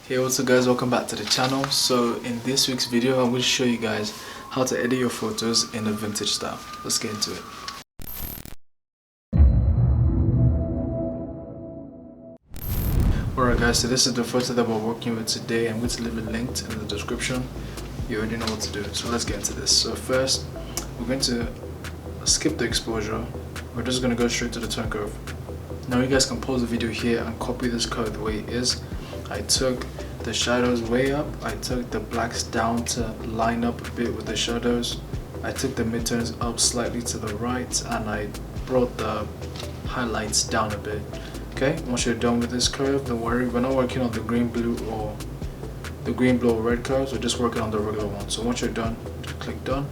Hey, what's up guys, welcome back to the channel. So in this week's video I'm going to show you guys how to edit your photos in a vintage style. Let's get into it. Alright guys, so this is the photo that we're working with today. I'm going to leave it linked in the description. You already know what to do, so let's get into this. So first we're going to skip the exposure. We're just going to go straight to the tone curve. Now you guys can pause the video here and copy this curve the way it is. I took the shadows way up, I took the blacks down to line up a bit with the shadows, I took the midtones up slightly to the right, and I brought the highlights down a bit. Okay, once you're done with this curve, don't worry, we're not working on the green, blue or red curves, we're just working on the regular one. So once you're done, just click done.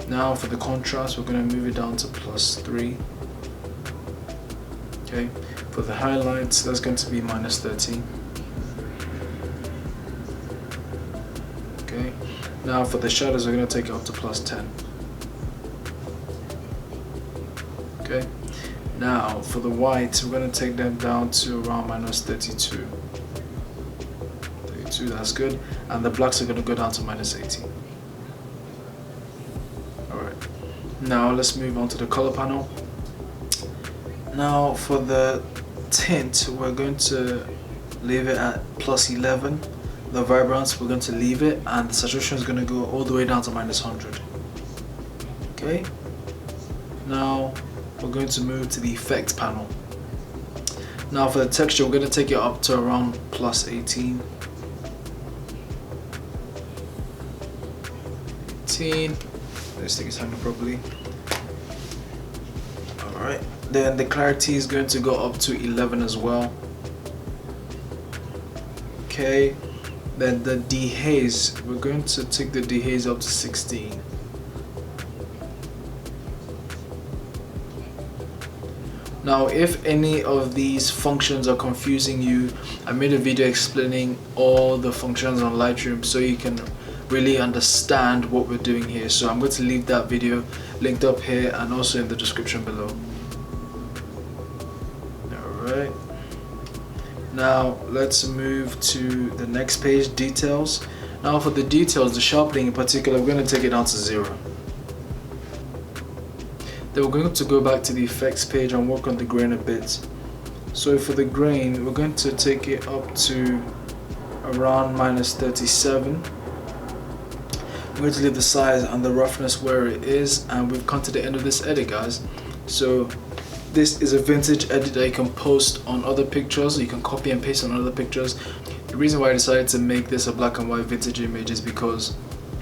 Now for the contrast, we're going to move it down to +3. Okay, for the highlights, that's going to be -13. Okay, now for the shadows, we're going to take it up to +10. Okay, now for the whites, we're going to take them down to around -32. 32, that's good. And the blacks are going to go down to -18. Alright, now let's move on to the color panel. Now for the tint, we're going to leave it at +11. The vibrance, we're going to leave it, and the saturation is going to go all the way down to -100. Okay, now we're going to move to the effects panel. Now for the texture, we're going to take it up to around +18. 18. This thing is hanging properly. Alright, then the clarity is going to go up to 11 as well. Okay, then the dehaze, we're going to take the dehaze up to 16. Now if any of these functions are confusing you, I made a video explaining all the functions on Lightroom so you can really understand what we're doing here. So I'm going to leave that video linked up here and also in the description below. Alright, now let's move to the next page, details. Now for the details, the sharpening in particular, we're going to take it down to 0. Then we're going to go back to the effects page and work on the grain a bit. So for the grain, we're going to take it up to around -37. I'm going to leave the size and the roughness where it is, and we've come to the end of this edit, guys. So this is a vintage edit that you can post on other pictures, you can copy and paste on other pictures. The reason why I decided to make this a black and white vintage image is because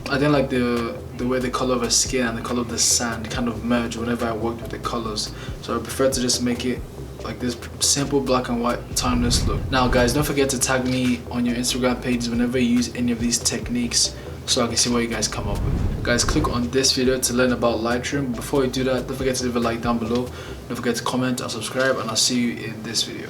I didn't like the way the color of her skin and the color of the sand kind of merge whenever I worked with the colors. So I prefer to just make it like this simple black and white timeless look. Now guys, don't forget to tag me on your Instagram pages whenever you use any of these techniques so I can see what you guys come up with. Guys, click on this video to learn about Lightroom. Before you do that, don't forget to leave a like down below. Don't forget to comment and subscribe, and I'll see you in this video.